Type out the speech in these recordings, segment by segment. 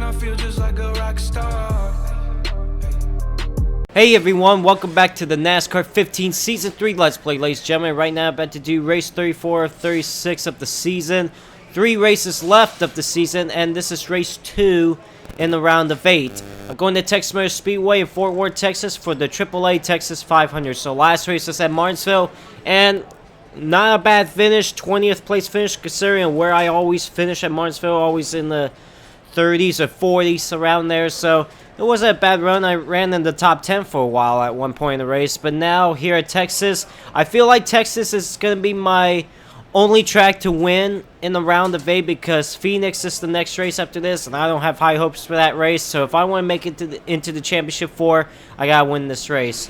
I feel just like a rock star. Hey everyone, welcome back to the NASCAR 15 Season 3 Let's Play, ladies and gentlemen. Right now I'm about to do race 34 of 36 of the season. 3 races left of the season, and this is race 2 in the round of 8. I'm going to Texas Motor Speedway in Fort Worth, Texas for the AAA Texas 500. So last race was at Martinsville, and not a bad finish, 20th place finish considering where I always finish at Martinsville, always in the 30s or 40s around there. So it wasn't a bad run. I ran in the top 10 for a while at one point in the race, but now here at Texas, I feel like Texas is going to be my only track to win in the round of 8 because Phoenix is the next race after this, and I don't have high hopes for that race. So if I want to make it into the championship 4, I got to win this race.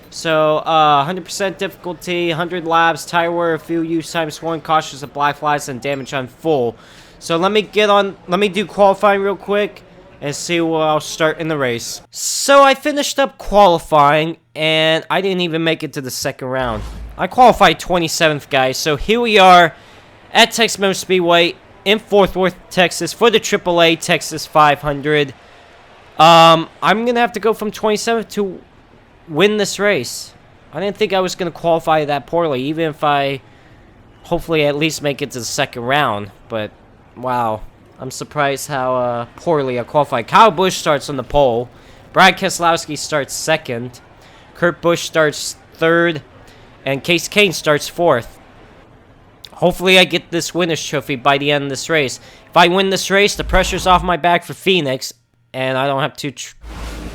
So 100% difficulty, 100 laps, tire wear, fuel use time, scoring, cautions of black flags, and damage on full. So let me do qualifying real quick and see where I'll start in the race. So I finished up qualifying, and I didn't even make it to the second round. I qualified 27th, guys. So here we are at Texas Motor Speedway in Fort Worth, Texas for the AAA Texas 500. I'm going to have to go from 27th to win this race. I didn't think I was going to qualify that poorly, even if I hopefully at least make it to the second round. But, wow. I'm surprised how poorly I qualified. Kyle Busch starts on the pole. Brad Keselowski starts second. Kurt Busch starts third. And Case Kane starts fourth. Hopefully I get this winner's trophy by the end of this race. If I win this race, the pressure's off my back for Phoenix. And I don't have to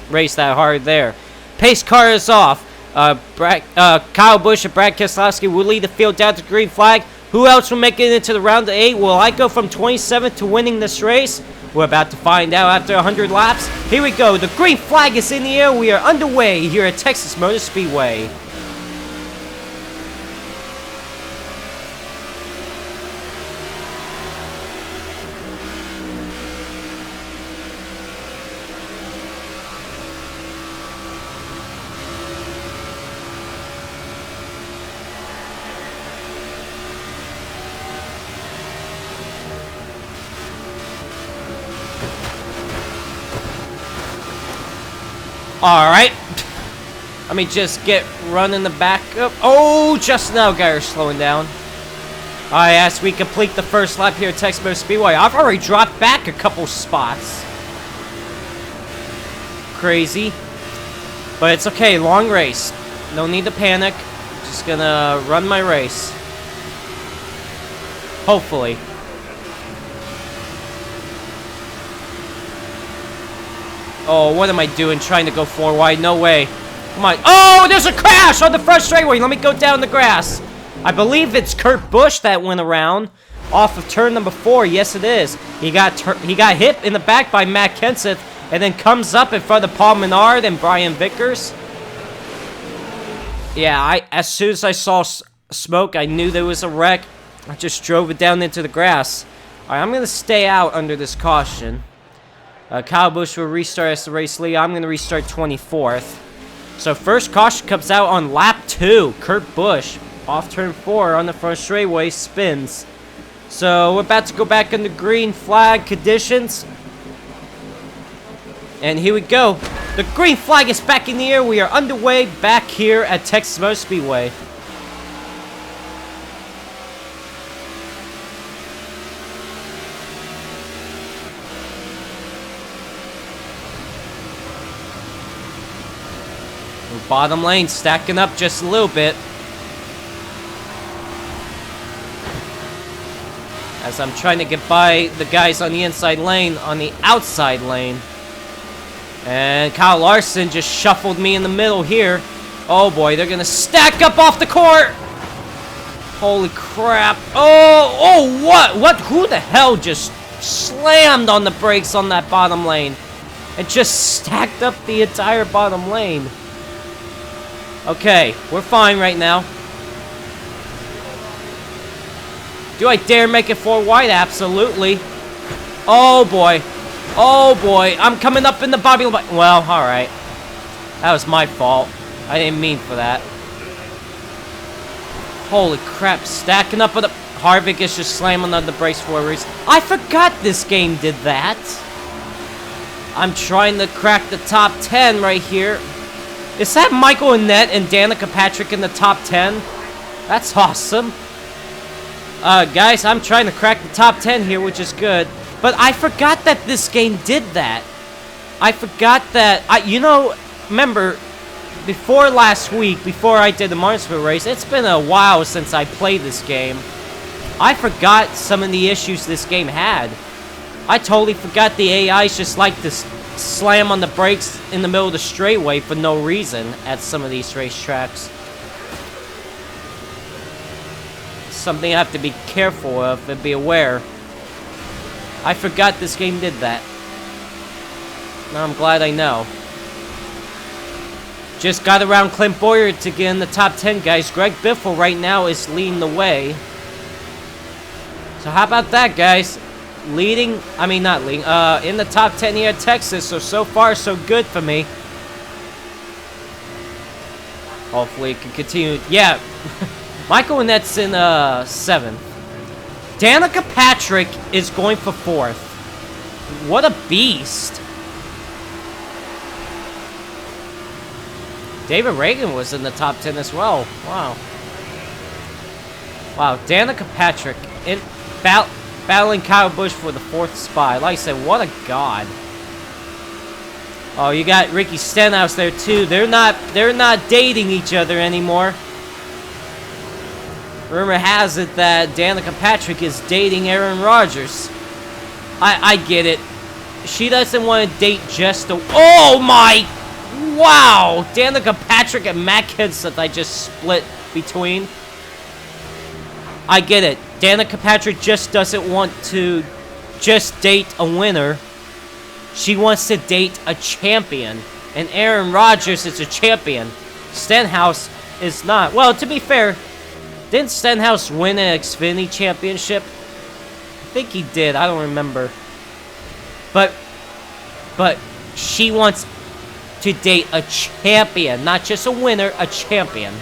race that hard there. Pace car is off. Kyle Busch and Brad Keselowski will lead the field down to the green flag. Who else will make it into the round of 8? Will I go from 27th to winning this race? We're about to find out after 100 laps. Here we go. The green flag is in the air. We are underway here at Texas Motor Speedway. Alright. Let me just get running the back up. Oh, just now, guys, slowing down. Alright, as we complete the first lap here at Texas Motor Speedway, I've already dropped back a couple spots. Crazy. But it's okay, long race. No need to panic. Just gonna run my race. Hopefully. Oh, what am I doing? Trying to go 4 wide? No way. Come on. Oh, there's a crash on the front straightaway. Let me go down the grass. I believe it's Kurt Busch that went around off of turn number 4. Yes, it is. He got hit in the back by Matt Kenseth and then comes up in front of Paul Menard and Brian Vickers. Yeah, as soon as I saw smoke, I knew there was a wreck. I just drove it down into the grass. All right, I'm going to stay out under this caution. Kyle Busch will restart as the race lead. I'm going to restart 24th. So first caution comes out on lap 2. Kurt Busch off turn 4 on the front straightaway spins. So we're about to go back into green flag conditions. And here we go. The green flag is back in the air. We are underway back here at Texas Motor Speedway. Bottom lane stacking up just a little bit. As I'm trying to get by the guys on the inside lane, on the outside lane. And Kyle Larson just shuffled me in the middle here. Oh boy, they're gonna stack up off the court. Holy crap. Oh, what? Who the hell just slammed on the brakes on that bottom lane? And just stacked up the entire bottom lane. Okay, we're fine right now. Do I dare make it 4 wide? Absolutely. Oh boy. Oh boy. I'm coming up in the Bobby. Well, alright. That was my fault. I didn't mean for that. Holy crap. Stacking up with the... Harvick is just slamming on the brakes for a reason. I forgot this game did that. I'm trying to crack the top 10 right here. Is that Michael Annette and Danica Patrick in the top 10? That's awesome. Guys, I'm trying to crack the top 10 here, which is good. But I forgot that this game did that. I forgot that, you know, remember, before last week, before I did the Martinsville race, it's been a while since I played this game. I forgot some of the issues this game had. I totally forgot the AIs just like to slam on the brakes in the middle of the straightaway for no reason at some of these racetracks. Something I have to be careful of and be aware. I forgot this game did that. Now I'm glad I know. Just got around Clint Boyer to get in the top 10, guys. Greg Biffle right now is leading the way. So how about that, guys? Leading, I mean not leading, in the top 10 here at Texas. So far, so good for me. Hopefully it can continue. Yeah, Michael Annette's in 7th. Danica Patrick is going for 4th. What a beast. David Reagan was in the top 10 as well. Wow. Wow, Danica Patrick in battling Kyle Busch for the 4th spot. Like I said, what a god. Oh, you got Ricky Stenhouse there too. They're not dating each other anymore. Rumor has it that Danica Patrick is dating Aaron Rodgers. I get it. She doesn't want to date just a... Oh my... Wow! Danica Patrick and Matt Kenseth I just split between. I get it. Danica Patrick just doesn't want to just date a winner. She wants to date a champion. And Aaron Rodgers is a champion. Stenhouse is not. Well, to be fair, didn't Stenhouse win an Xfinity championship? I think he did. I don't remember. But she wants to date a champion. Not just a winner, a champion.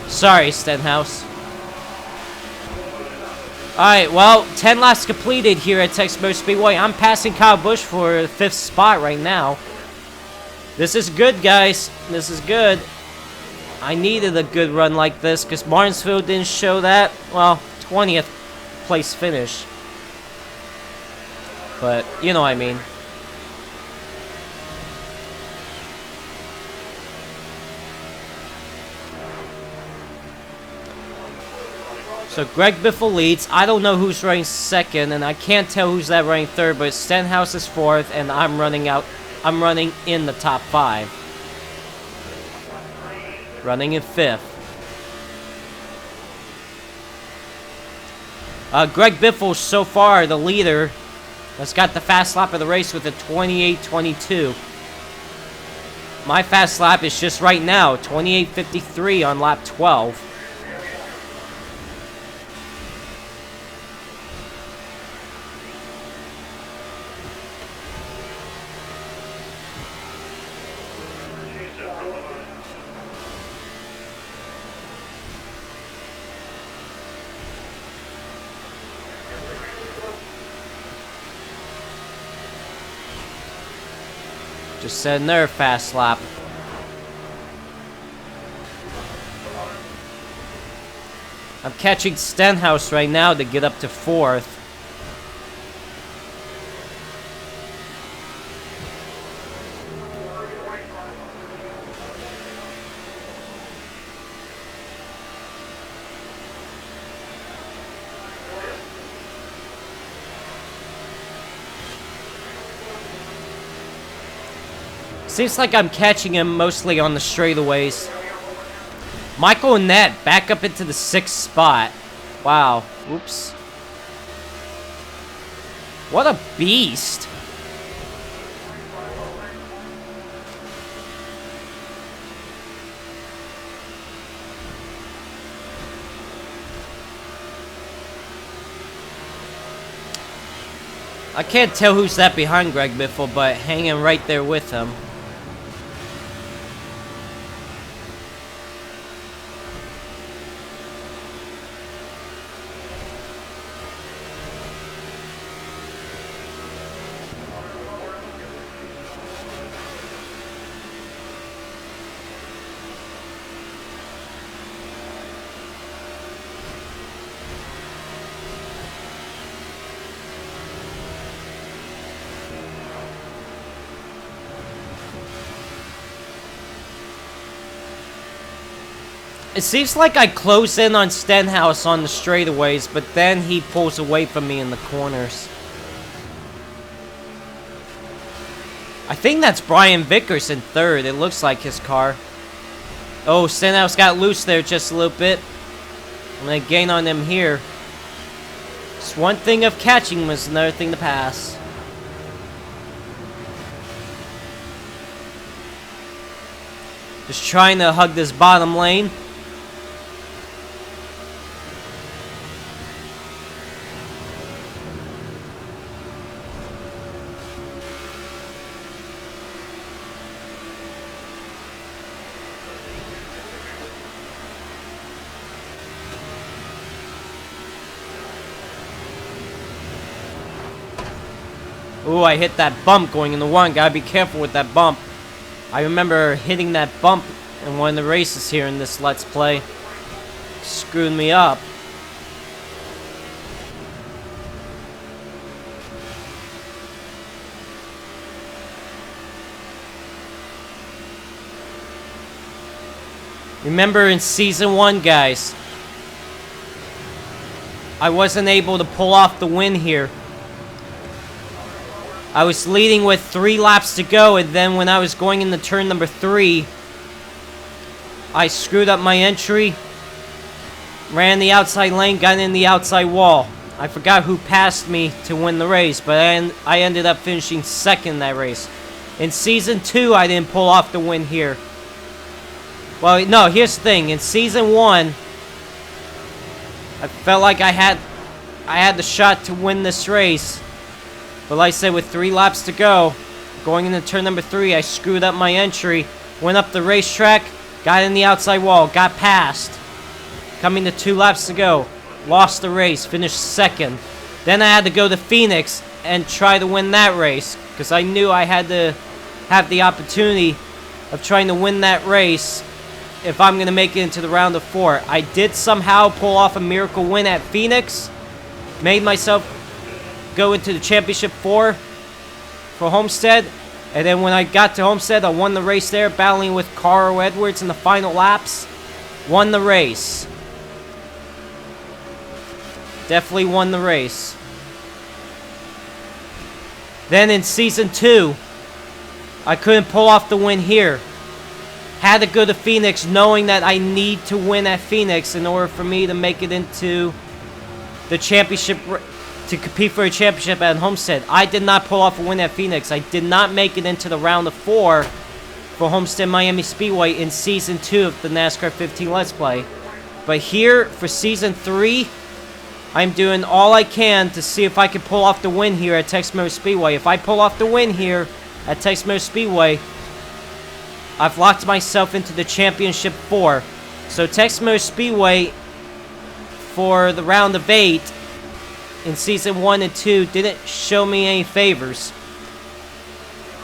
Sorry, Stenhouse. Alright, well, 10 laps completed here at Texas Motor Speedway. I'm passing Kyle Busch for the 5th spot right now. This is good, guys. This is good. I needed a good run like this because Martinsville didn't show that. Well, 20th place finish. But, you know what I mean. So Greg Biffle leads. I don't know who's running 2nd, and I can't tell who's that running 3rd, but Stenhouse is 4th, and I'm running in the top 5. Running in 5th. Greg Biffle, so far, the leader, has got the fast lap of the race with a 28.22. My fast lap is just right now, 28.53 on lap 12. Just setting their fast lap. I'm catching Stenhouse right now to get up to 4th. Seems like I'm catching him mostly on the straightaways. Michael Annette back up into the 6th spot. Wow. Oops. What a beast. I can't tell who's that behind Greg Biffle, but hanging right there with him. It seems like I close in on Stenhouse on the straightaways, but then he pulls away from me in the corners. I think that's Brian Vickers in third. It looks like his car. Oh, Stenhouse got loose there just a little bit. I'm going to gain on him here. It's one thing of catching him, it's another thing to pass. Just trying to hug this bottom lane. Ooh, I hit that bump going into one. Gotta be careful with that bump. I remember hitting that bump in one of the races here in this Let's Play. Screwed me up. Remember in Season 1, guys, I wasn't able to pull off the win here. I was leading with 3 laps to go, and then when I was going into turn number 3, I screwed up my entry, ran the outside lane, got in the outside wall. I forgot who passed me to win the race, but I ended up finishing second in that race. In Season 2, I didn't pull off the win here. Well, no, here's the thing. In Season 1, I felt like I had the shot to win this race. But like I said, with 3 laps to go, going into turn number 3, I screwed up my entry, went up the racetrack, got in the outside wall, got past. Coming to 2 laps to go, lost the race, finished second. Then I had to go to Phoenix and try to win that race, because I knew I had to have the opportunity of trying to win that race if I'm going to make it into the round of 4. I did somehow pull off a miracle win at Phoenix, made myself go into the championship 4 for Homestead, and then when I got to Homestead, I won the race there, battling with Carl Edwards in the final laps. Won the race. Definitely won the race. Then in Season 2, I couldn't pull off the win here. Had to go to Phoenix knowing that I need to win at Phoenix in order for me to make it into the championship, to compete for a championship at Homestead. I did not pull off a win at Phoenix. I did not make it into the round of 4 for Homestead Miami Speedway in Season 2 of the NASCAR 15 Let's Play. But here, for Season 3, I'm doing all I can to see if I can pull off the win here at Texas Motor Speedway. If I pull off the win here at Texas Motor Speedway, I've locked myself into the championship 4. So Texas Motor Speedway, for the round of 8, in Season 1 and 2, didn't show me any favors.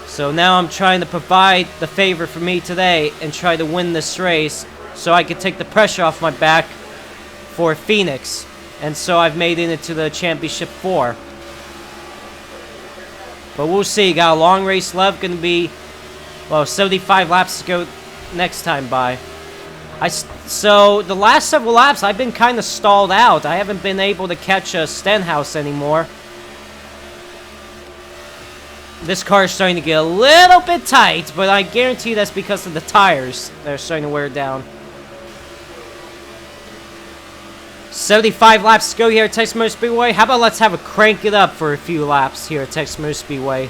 So now I'm trying to provide the favor for me today and try to win this race so I can take the pressure off my back for Phoenix. And so I've made it into the championship 4. But we'll see. Got a long race left. Going to be, well, 75 laps to go next time by. So the last several laps, I've been kind of stalled out. I haven't been able to catch a Stenhouse anymore. This car is starting to get a little bit tight, but I guarantee that's because of the tires that are starting to wear down. 75 laps to go here at Texas Motor Speedway. How about let's have a crank it up for a few laps here at Texas Motor Speedway.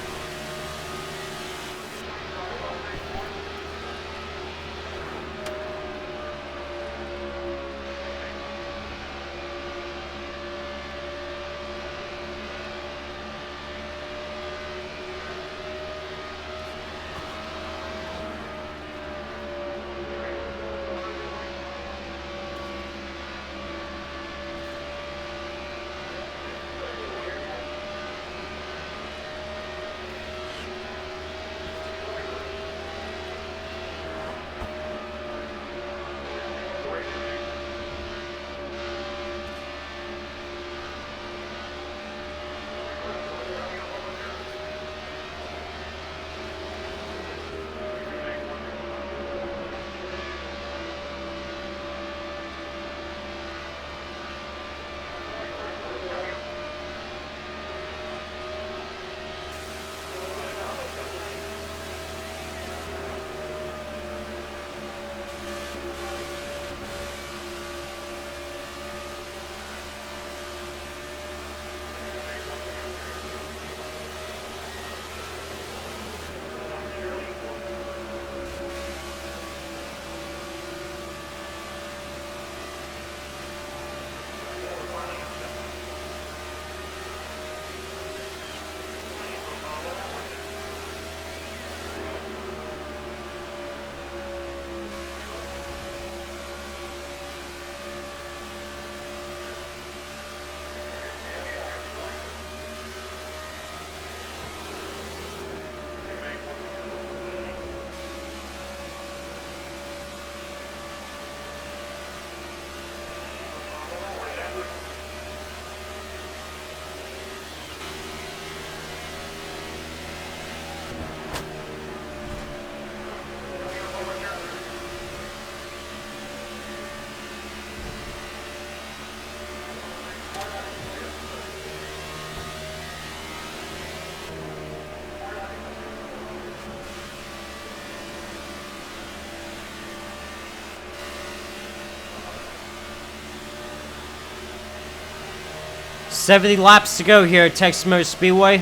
70 laps to go here at Texas Motor Speedway.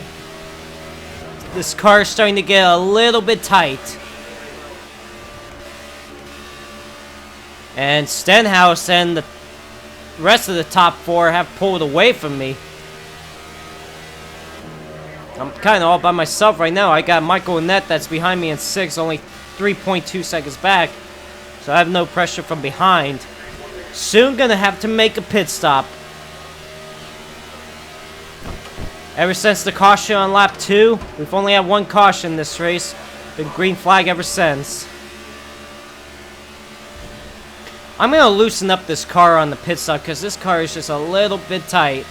This car is starting to get a little bit tight. And Stenhouse and the rest of the top four have pulled away from me. I'm kind of all by myself right now. I got Michael Annette that's behind me in 6th, only 3.2 seconds back. So I have no pressure from behind. Soon gonna have to make a pit stop. Ever since the caution on lap 2, we've only had one caution this race. Been green flag ever since. I'm gonna loosen up this car on the pit stop because this car is just a little bit tight.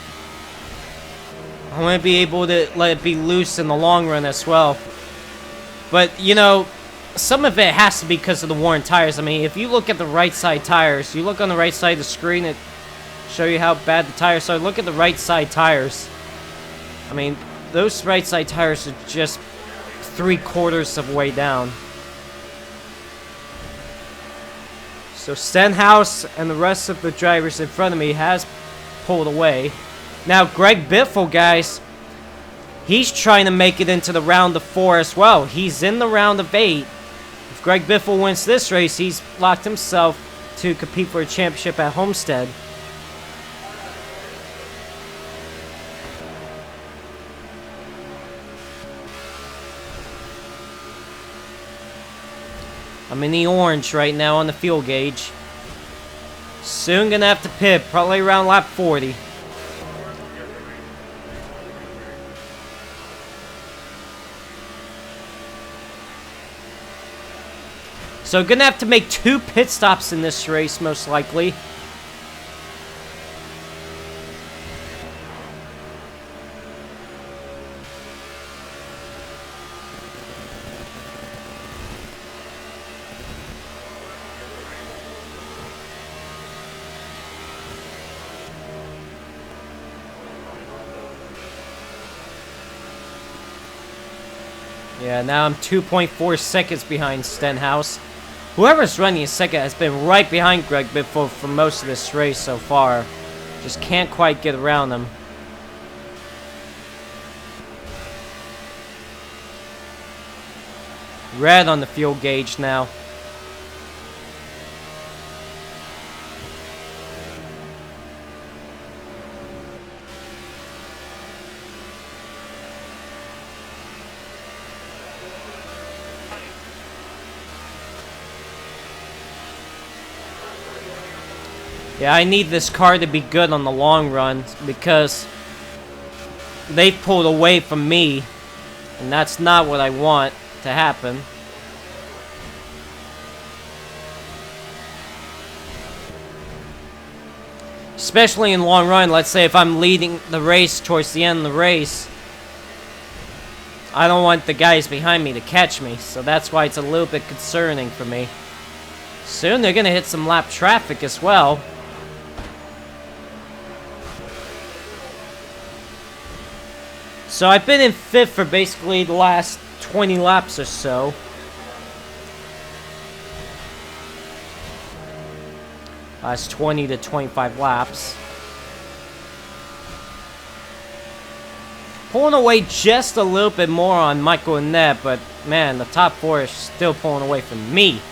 I want to be able to let it be loose in the long run as well. But, you know, some of it has to be because of the worn tires. I mean, if you look at the right side tires, you look on the right side of the screen, it show you how bad the tires are. Look at the right side tires. I mean, those right side tires are just 3/4 of the way down. So Stenhouse and the rest of the drivers in front of me has pulled away. Now, Greg Biffle, guys, he's trying to make it into the round of 4 as well. He's in the round of 8. If Greg Biffle wins this race, he's locked himself to compete for a championship at Homestead. I'm in the orange right now on the fuel gauge. Soon gonna have to pit, probably around lap 40. So gonna have to make 2 pit stops in this race, most likely. Yeah, now I'm 2.4 seconds behind Stenhouse. Whoever's running in second has been right behind Greg Biffle for most of this race so far. Just can't quite get around him. Red on the fuel gauge now. Yeah, I need this car to be good on the long run because they've pulled away from me, and that's not what I want to happen. Especially in long run, let's say if I'm leading the race towards the end of the race, I don't want the guys behind me to catch me, so that's why it's a little bit concerning for me. Soon they're going to hit some lap traffic as well. So I've been in 5th for basically the last 20 laps or so. Last 20 to 25 laps. Pulling away just a little bit more on Michael Annette, but man, the top 4 is still pulling away from me.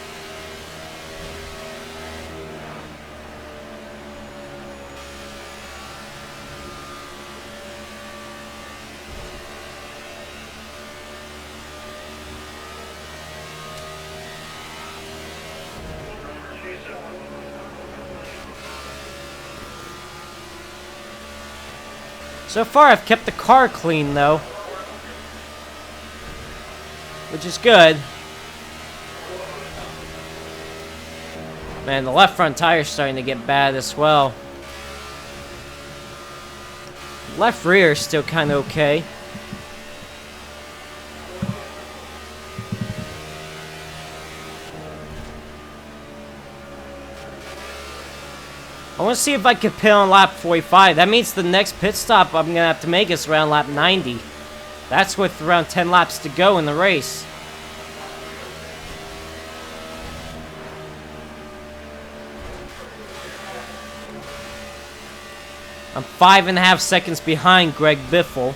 So far, I've kept the car clean, though, which is good. Man, the left front tire's starting to get bad as well. Left rear is still kind of okay. I want to see if I can pit on lap 45. That means the next pit stop I'm going to have to make is around lap 90. That's with around 10 laps to go in the race. I'm 5.5 seconds behind Greg Biffle.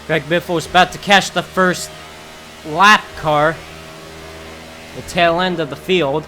Greg Biffle is about to catch the first lap car. The tail end of the field.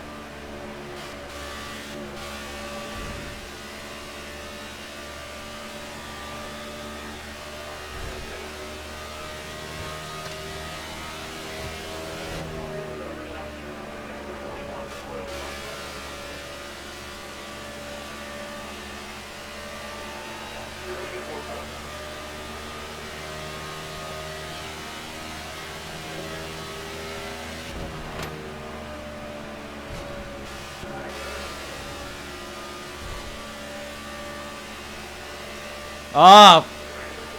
Oh,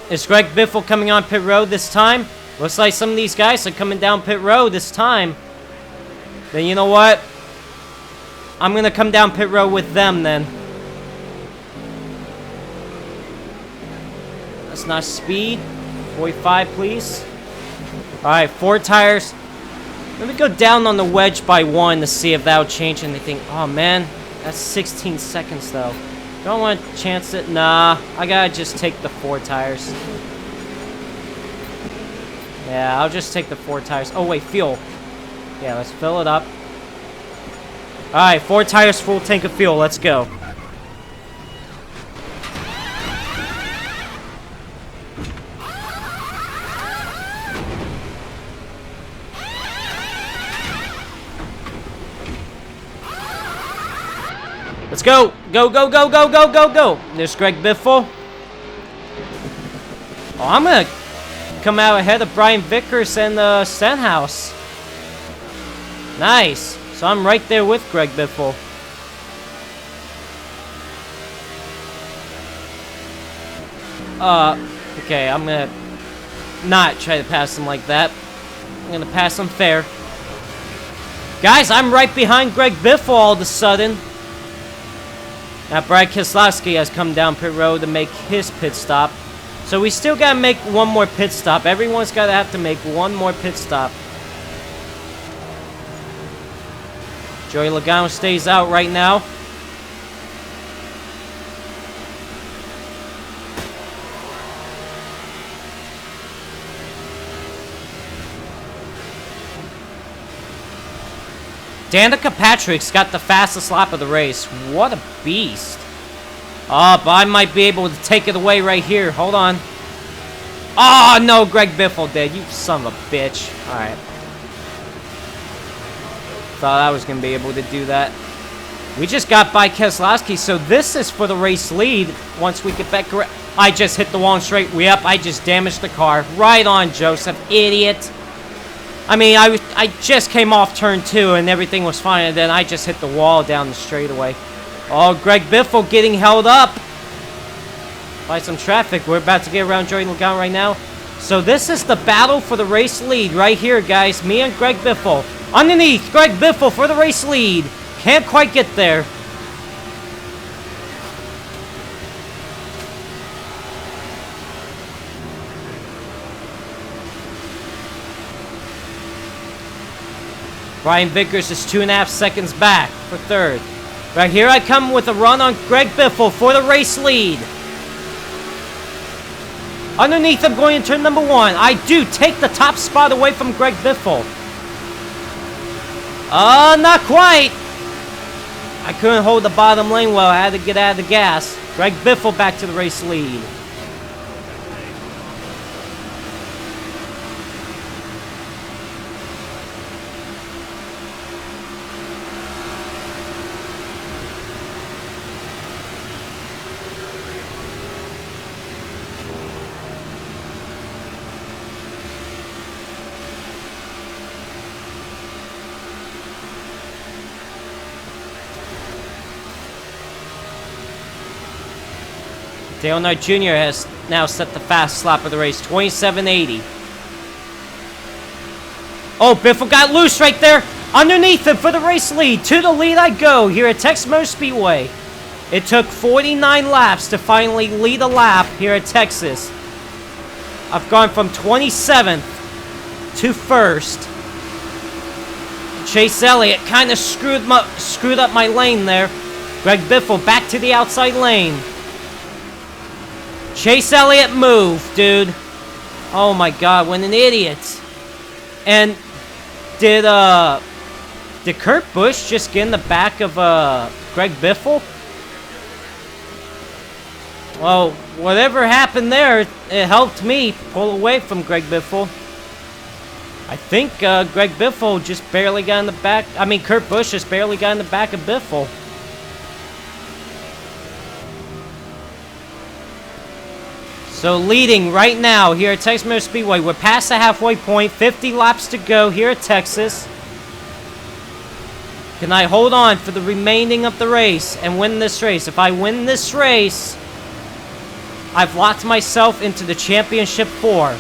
is Greg Biffle coming on pit road this time? Looks like some of these guys are coming down pit road this time. Then you know what? I'm going to come down pit road with them then. That's not speed. 45, please. Alright, 4 tires. Let me go down on the wedge by 1 to see if that'll change anything. Oh, man. That's 16 seconds, though. Don't want to chance it. Nah, I gotta just take the 4 tires. Yeah, I'll just take the 4 tires. Oh, wait, fuel. Yeah, let's fill it up. Alright, 4 tires, full tank of fuel. Let's go. Let's go! Go, go, go, go, go, go, go! There's Greg Biffle. Oh, I'm gonna come out ahead of Brian Vickers and Stenhouse. Nice. So I'm right there with Greg Biffle. Okay, I'm gonna not try to pass him like that. I'm gonna pass him fair. Guys, I'm right behind Greg Biffle all of a sudden. Now, Brad Keselowski has come down pit road to make his pit stop. So we still gotta make one more pit stop. Everyone's gotta have to make one more pit stop. Joey Logano stays out right now. Danica Patrick's got the fastest lap of the race. What a beast. Oh, but I might be able to take it away right here. Hold on. Oh, no, Greg Biffle did. You son of a bitch. Alright. Thought I was going to be able to do that. We just got by Keselowski, so this is for the race lead. Once we get back... I just hit the wall and straight. Yep, I just damaged the car. Right on, Joseph. Idiot. I mean, I just came off turn 2 and everything was fine, and then I just hit the wall down the straightaway. Oh, Greg Biffle getting held up by some traffic. We're about to get around Joey Logano right now. So this is the battle for the race lead right here, guys. Me and Greg Biffle. Underneath, Greg Biffle for the race lead. Can't quite get there. Brian Vickers is 2.5 seconds back for third. Right here I come with a run on Greg Biffle for the race lead. Underneath him going in turn number 1. I do take the top spot away from Greg Biffle. Not quite. I couldn't hold the bottom lane well. I had to get out of the gas. Greg Biffle back to the race lead. Dale Earnhardt Jr. has now set the fast lap of the race, 27.80. Oh, Biffle got loose right there. Underneath him for the race lead. To the lead I go here at Texas Motor Speedway. It took 49 laps to finally lead a lap here at Texas. I've gone from 27th to 1st. Chase Elliott kind of screwed up my lane there. Greg Biffle back to the outside lane. Chase Elliott move, dude. Oh my god, what an idiot. And did Kurt Busch just get in the back of Greg Biffle? Well, whatever happened there, it helped me pull away from Greg Biffle. I think Greg Biffle just barely got in the back. I mean, Kurt Busch just barely got in the back of Biffle. So leading right now here at Texas Motor Speedway. We're past the halfway point. 50 laps to go here at Texas. Can I hold on for the remaining of the race and win this race? If I win this race, I've locked myself into the championship 4.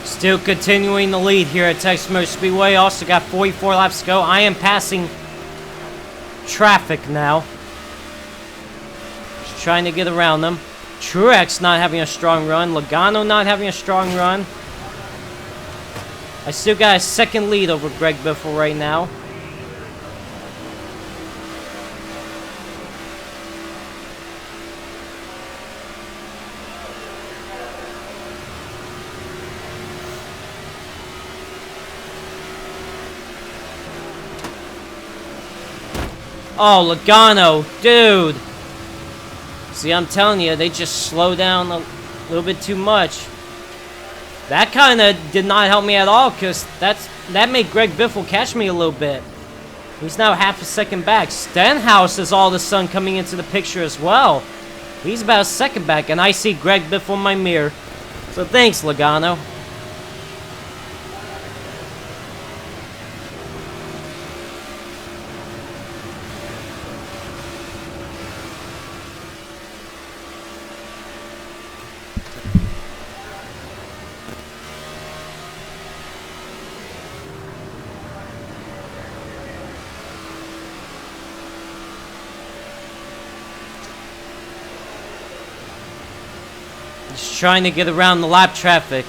Still continuing the lead here at Texas Motor Speedway. Also got 44 laps to go. I am passing traffic now. Just trying to get around them. Truex not having a strong run. Logano not having a strong run. I still got a second lead over Greg Biffle right now. Oh, Logano, dude. See, I'm telling you, they just slow down a little bit too much. That kind of did not help me at all, because that made Greg Biffle catch me a little bit. He's now half a second back. Stenhouse is all of a sudden coming into the picture as well. He's about a second back, and I see Greg Biffle in my mirror. So thanks, Logano. Just trying to get around the lap traffic.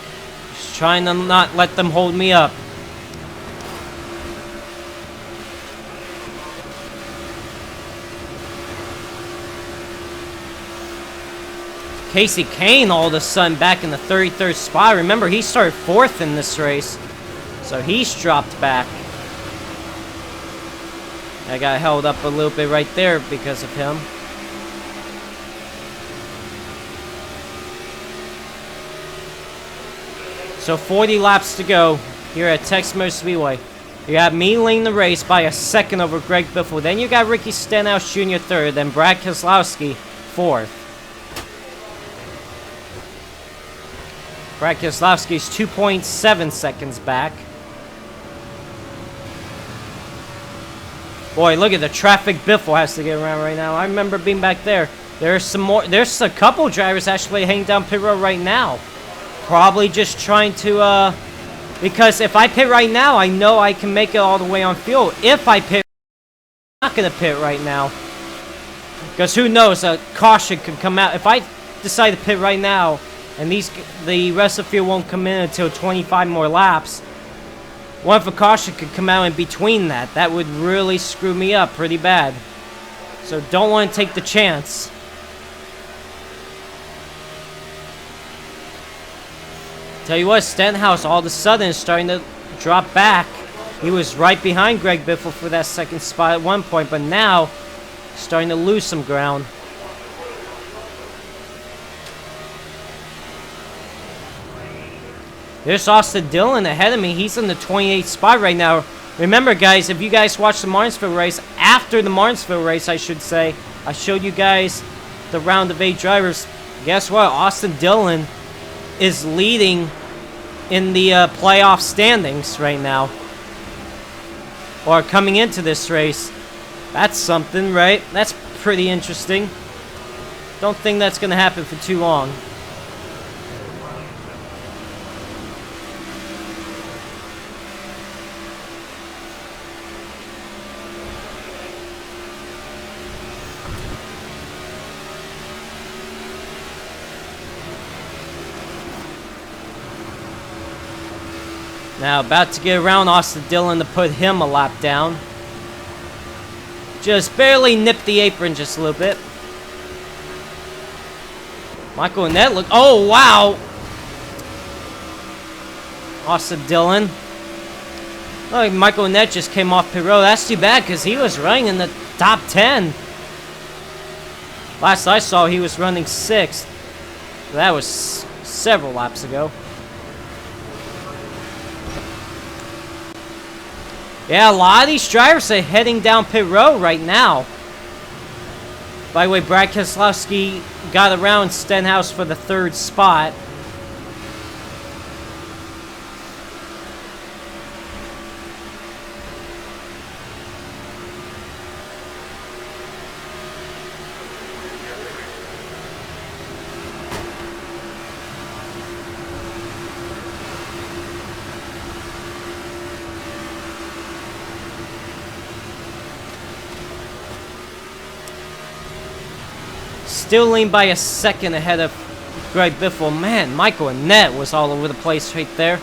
Just trying to not let them hold me up. Casey Kane all of a sudden back in the 33rd spot. Remember, he started 4th in this race. So he's dropped back. I got held up a little bit right there because of him. So 40 laps to go here at Texas Motor Speedway. You got me leading the race by a second over Greg Biffle. Then you got Ricky Stenhouse Jr. 3rd. Then Brad Keselowski 4th. Brad Keselowski's 2.7 seconds back. Boy, look at the traffic Biffle has to get around right now. I remember being back there. There's a couple drivers actually hanging down pit road right now. Probably just trying to, because if I pit right now, I know I can make it all the way on fuel. If I pit, I'm not going to pit right now. Because who knows, a caution could come out. If I decide to pit right now, and the rest of the field won't come in until 25 more laps, what if a caution could come out in between that? That would really screw me up pretty bad. So don't want to take the chance. Tell you what, Stenhouse all of a sudden is starting to drop back. He was right behind Greg Biffle for that second spot at one point, but now starting to lose some ground. There's Austin Dillon ahead of me. He's in the 28th spot right now. Remember, guys, if you guys watched the Martinsville race, after the Martinsville race, I should say, I showed you guys the round of 8 drivers. Guess what? Austin Dillon is leading in the playoff standings right now. Or coming into this race. That's something, right? That's pretty interesting. Don't think that's going to happen for too long. Now, about to get around Austin Dillon to put him a lap down. Just barely nipped the apron just a little bit. Michael Annett look. Oh, wow. Austin Dillon. Oh, Michael Annett just came off pit road. That's too bad because he was running in the top 10. Last I saw, he was running 6th. That was several laps ago. Yeah, a lot of these drivers are heading down pit road right now. By the way, Brad Keselowski got around Stenhouse for the 3rd spot. Still lean by a second ahead of Greg Biffle. Man, Michael Annett was all over the place right there.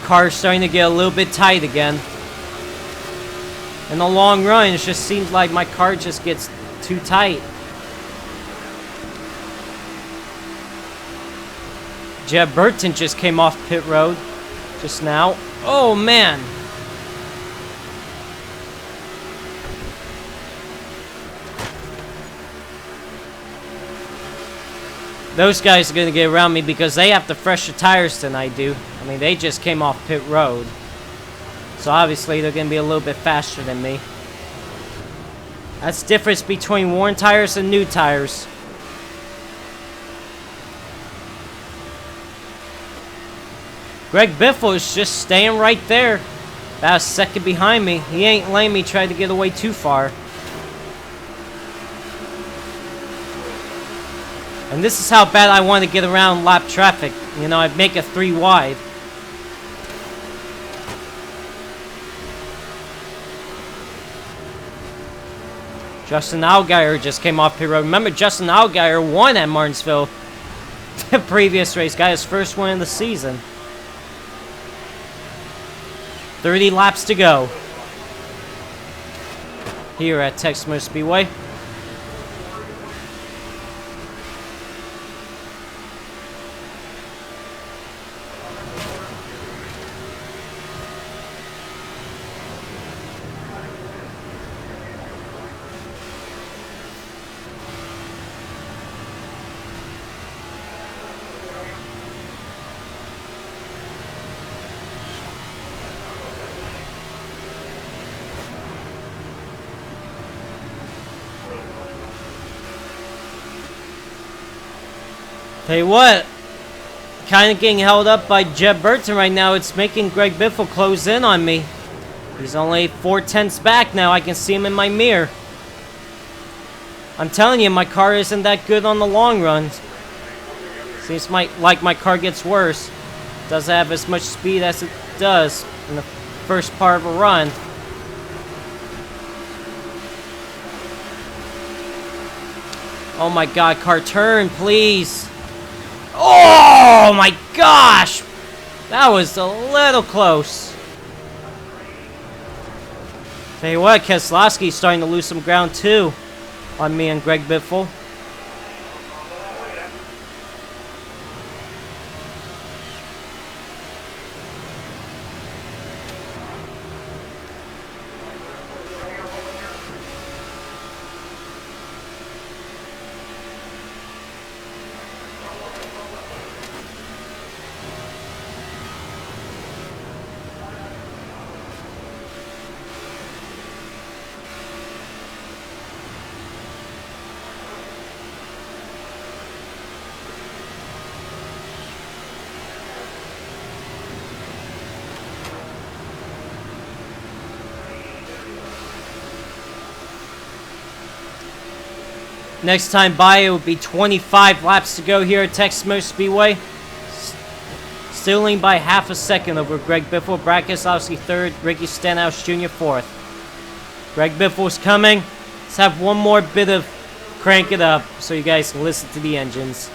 Car's starting to get a little bit tight again. In the long run, it just seems like my car just gets too tight. Jeb Burton just came off pit road just now. Oh, man. Those guys are going to get around me because they have the fresher tires than I do. I mean, they just came off pit road. So obviously they're going to be a little bit faster than me. That's the difference between worn tires and new tires. Greg Biffle is just staying right there. About a second behind me. He ain't letting me try to get away too far. And this is how bad I want to get around lap traffic. You know, I'd make it 3 wide. Justin Allgaier just came off pit road. Remember, Justin Allgaier won at Martinsville the previous race. Got his first win of the season. 30 laps to go here at Texas Motor Speedway. Tell you what, kind of getting held up by Jeb Burton right now. It's making Greg Biffle close in on me. He's only 4/10 back now. I can see him in my mirror. I'm telling you, my car isn't that good on the long run. Seems like my car gets worse. Doesn't have as much speed as it does in the first part of a run. Oh my god, car turn, please. Oh my gosh! That was a little close. Tell you what, Keselowski's starting to lose some ground too on me and Greg Biffle. Next time by, it will be 25 laps to go here at Texas Motor Speedway. Still leading by half a second over Greg Biffle. Brad Keselowski third, Ricky Stenhouse Jr. fourth. Greg Biffle's coming. Let's have one more bit of crank it up so you guys can listen to the engines.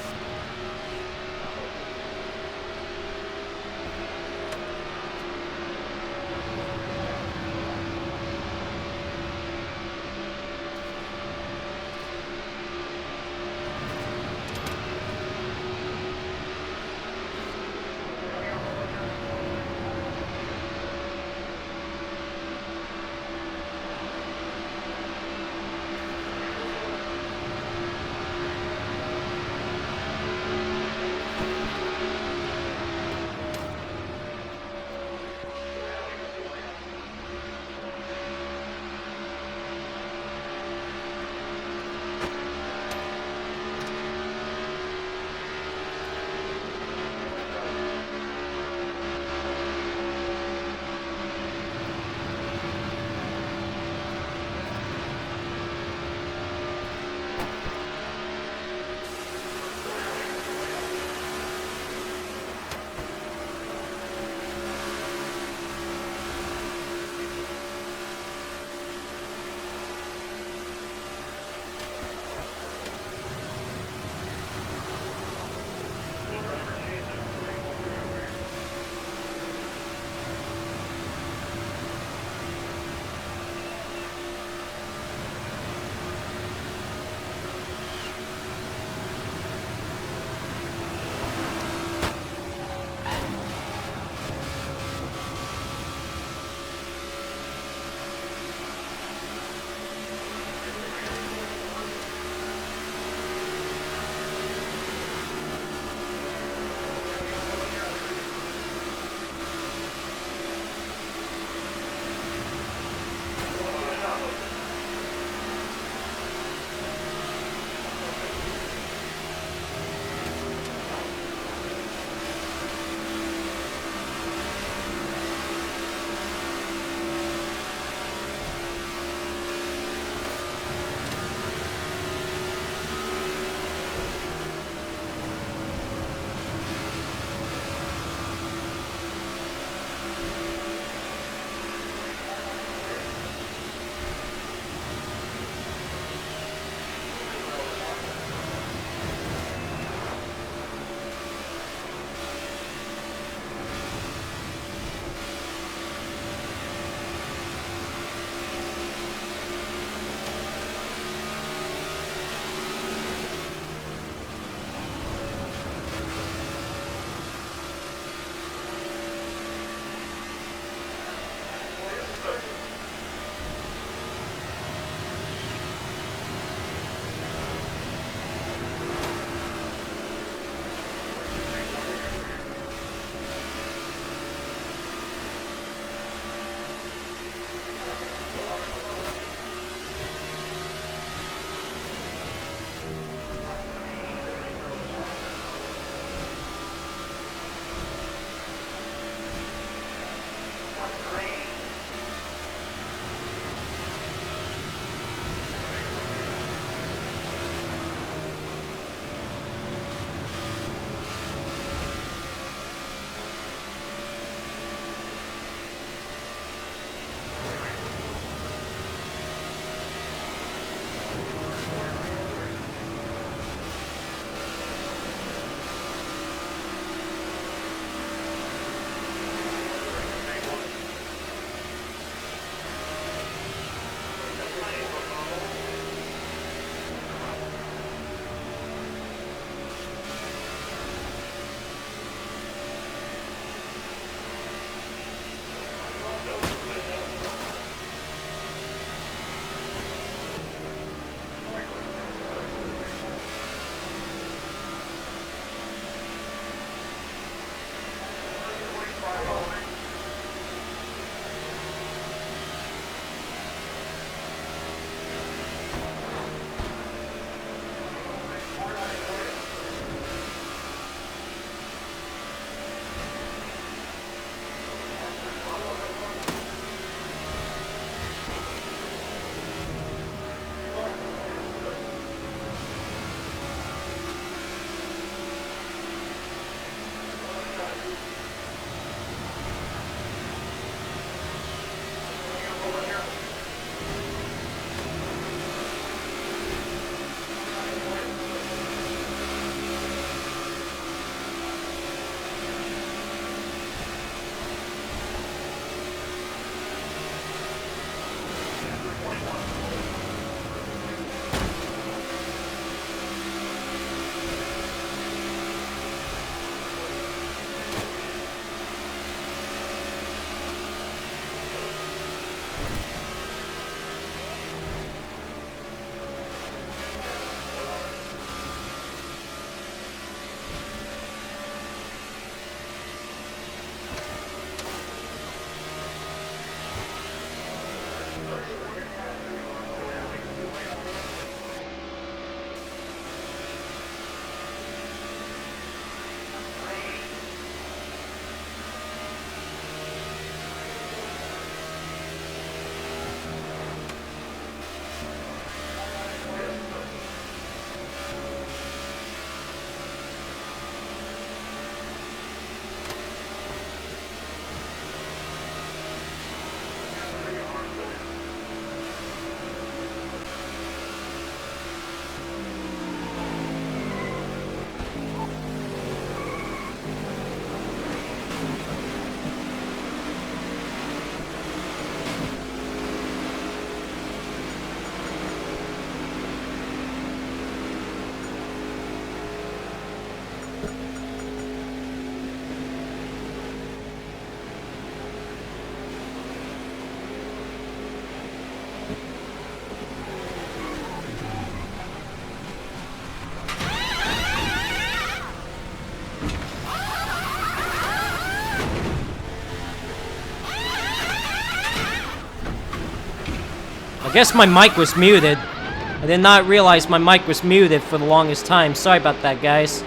guess my mic was muted. I did not realize my mic was muted for the longest time. Sorry about that, guys.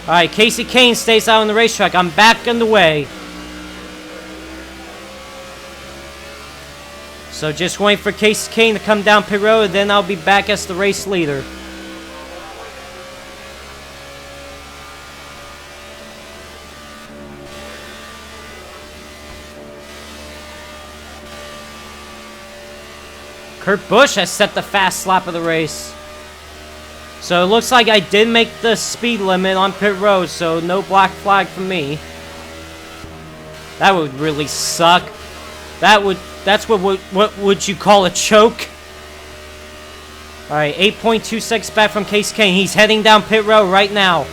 Alright, Casey Kane stays out on the racetrack. I'm back underway. So just wait for Casey Kane to come down pit road, then I'll be back as the race leader. Kurt Busch has set the fast lap of the race. So it looks like I did make the speed limit on pit road, so no black flag for me. That would really suck. That's what would you call a choke? Alright, 8.2 seconds back from Casey Kane. He's heading down pit road right now.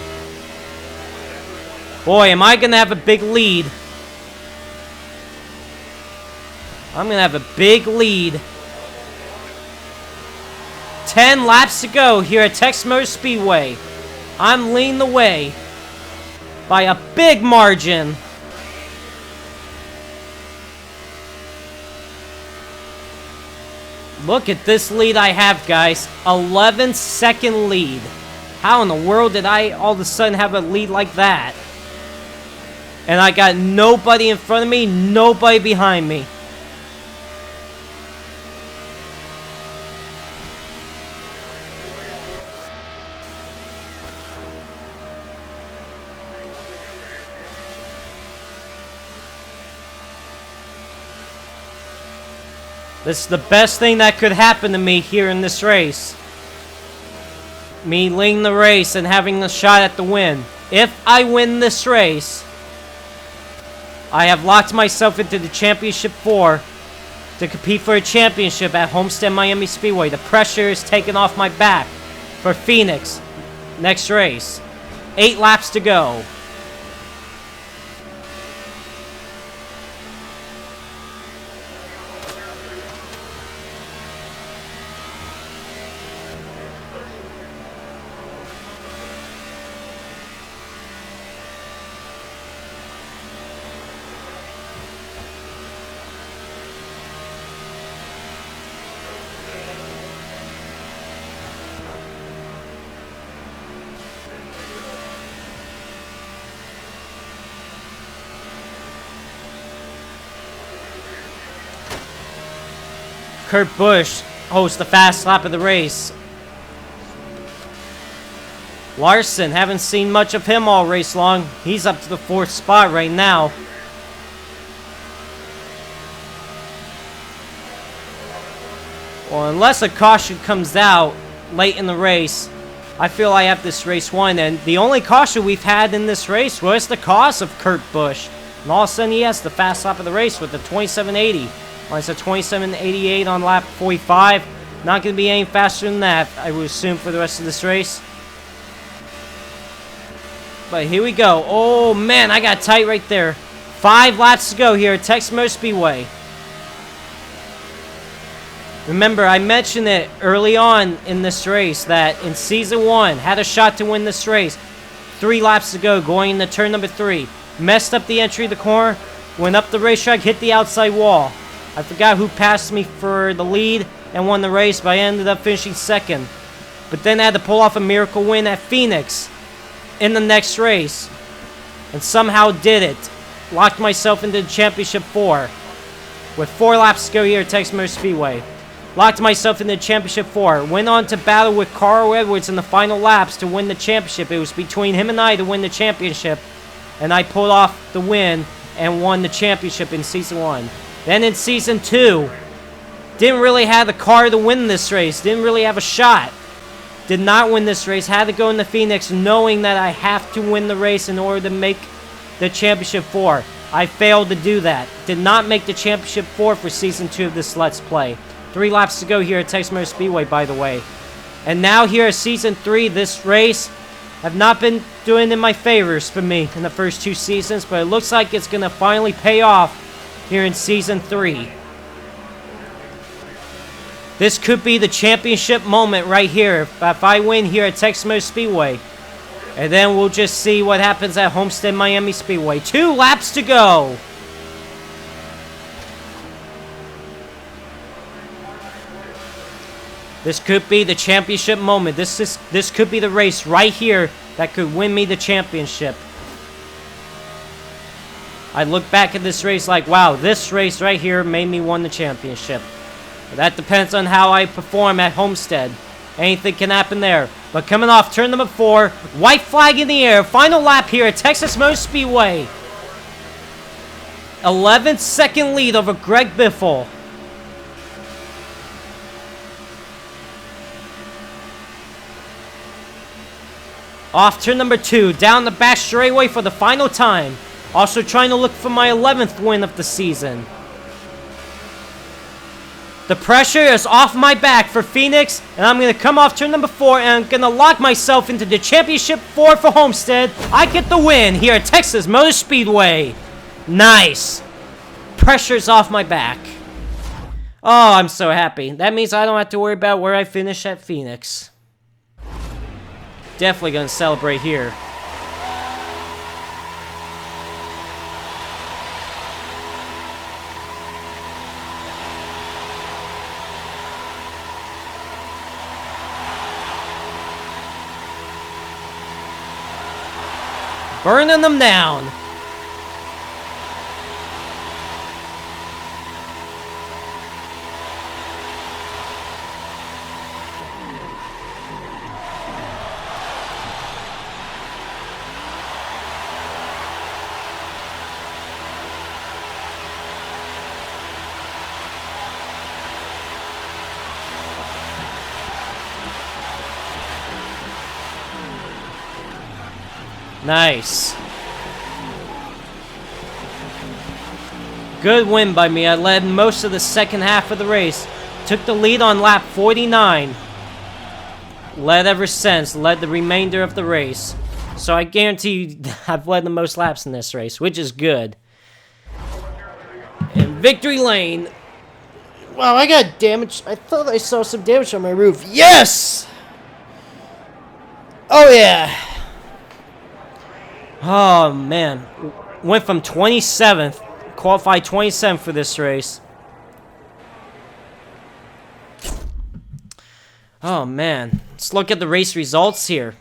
Boy, am I gonna have a big lead. I'm gonna have a big lead. 10 laps to go here at Texas Motor Speedway. I'm leading the way by a big margin. Look at this lead I have, guys. 11-second lead. How in the world did I all of a sudden have a lead like that? And I got nobody in front of me, nobody behind me. This is the best thing that could happen to me here in this race. Me leading the race and having a shot at the win. If I win this race, I have locked myself into the Championship 4 to compete for a championship at Homestead Miami Speedway. The pressure is taken off my back for Phoenix next race. 8 laps to go. Kurt Busch hosts the fast lap of the race. Larson, haven't seen much of him all race long. He's up to the 4th spot right now. Well, unless a caution comes out late in the race, I feel I have this race won. And the only caution we've had in this race was the cause of Kurt Busch. And all of a sudden he has the fast lap of the race with the 27.80. Well, it's a 27.88 on lap 45. Not going to be any faster than that, I would assume, for the rest of this race. But here we go. Oh, man, I got tight right there. 5 laps to go here at Texas Motor Speedway. Remember, I mentioned it early on in this race that in Season 1, had a shot to win this race. 3 laps to go, going into turn number 3. Messed up the entry of the corner, went up the racetrack, hit the outside wall. I forgot who passed me for the lead and won the race, but I ended up finishing 2nd. But then I had to pull off a miracle win at Phoenix in the next race. And somehow did it. Locked myself into the Championship 4. With 4 laps to go here at Texas Motor Speedway. Locked myself into the Championship 4. Went on to battle with Carl Edwards in the final laps to win the championship. It was between him and I to win the championship. And I pulled off the win and won the championship in Season 1. Then in Season 2, didn't really have the car to win this race. Didn't really have a shot. Did not win this race. Had to go into Phoenix knowing that I have to win the race in order to make the Championship 4. I failed to do that. Did not make the Championship 4 for Season 2 of this Let's Play. 3 laps to go here at Texas Motor Speedway, by the way. And now here at Season 3, this race have not been doing in my favors for me in the first 2 seasons, but it looks like it's going to finally pay off here in Season 3. This could be the championship moment right here if I win here at Texas Motor Speedway. And then we'll just see what happens at Homestead Miami Speedway. 2 laps to go. This could be the championship moment. This could be the race right here that could win me the championship. I look back at this race like, wow, this race right here made me win the championship. But that depends on how I perform at Homestead. Anything can happen there. But coming off turn number 4, white flag in the air. Final lap here at Texas Motor Speedway. 11-second lead over Greg Biffle. Off turn number 2, down the back straightaway for the final time. Also trying to look for my 11th win of the season. The pressure is off my back for Phoenix, and I'm going to come off turn number 4, and I'm going to lock myself into the championship 4 for Homestead. I get the win here at Texas Motor Speedway. Nice. Pressure's off my back. Oh, I'm so happy. That means I don't have to worry about where I finish at Phoenix. Definitely going to celebrate here. Burning them down. Nice. Good win by me. I led most of the second half of the race. Took the lead on lap 49. Led ever since. Led the remainder of the race. So I guarantee you I've led the most laps in this race, which is good. And victory lane. Wow, I got damage. I thought I saw some damage on my roof. Yes! Oh, yeah. Oh, man. Went from 27th. Qualified 27th for this race. Oh, man. Let's look at the race results here.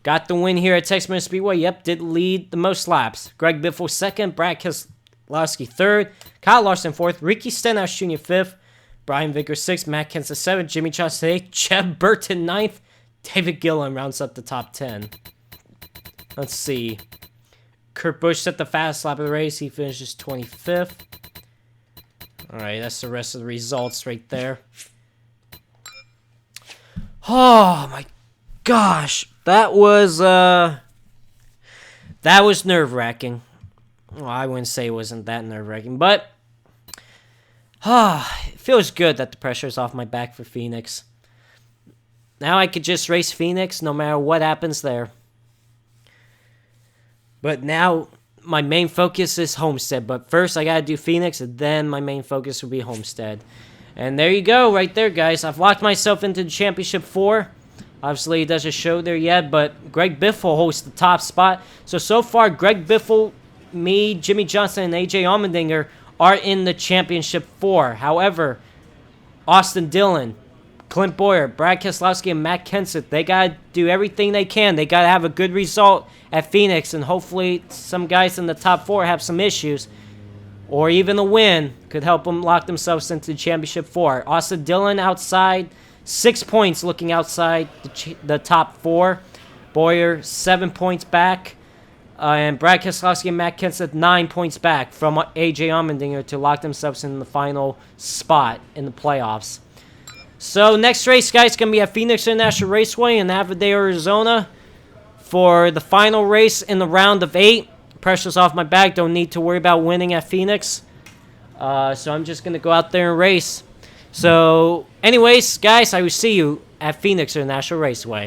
Got the win here at Texas Motor Speedway. Yep, did lead the most laps. Greg Biffle 2nd. Brad Keselowski 3rd. Kyle Larson 4th. Ricky Stenhouse Jr. 5th. Brian Vickers 6th. Matt Kenseth 7th. Jimmy Johnson 8th. Jeb Burton 9th. David Gillen rounds up the top 10. Let's see. Kurt Busch set the fastest lap of the race. He finishes 25th. Alright, that's the rest of the results right there. Oh my gosh. That was nerve-wracking. Well, I wouldn't say it wasn't that nerve-wracking, but it feels good that the pressure is off my back for Phoenix. Now I could just race Phoenix no matter what happens there. But now, my main focus is Homestead. But first, I got to do Phoenix, and then my main focus will be Homestead. And there you go, right there, guys. I've locked myself into the Championship 4. Obviously, it doesn't show there yet, but Greg Biffle holds the top spot. So far, Greg Biffle, me, Jimmy Johnson, and AJ Allmendinger are in the Championship 4. However, Austin Dillon, Clint Boyer, Brad Keselowski, and Matt Kenseth, they got to do everything they can. They got to have a good result at Phoenix, and hopefully some guys in the top 4 have some issues, or even a win could help them lock themselves into the Championship 4. Austin Dillon outside, 6 points looking outside the top 4. Boyer, 7 points back. And Brad Keselowski and Matt Kenseth, 9 points back from AJ Allmendinger to lock themselves in the final spot in the playoffs. So, next race, guys, is going to be at Phoenix International Raceway in Avondale, Arizona for the final race in the round of 8. Pressure's off my back. Don't need to worry about winning at Phoenix. So, I'm just going to go out there and race. So, anyways, guys, I will see you at Phoenix International Raceway.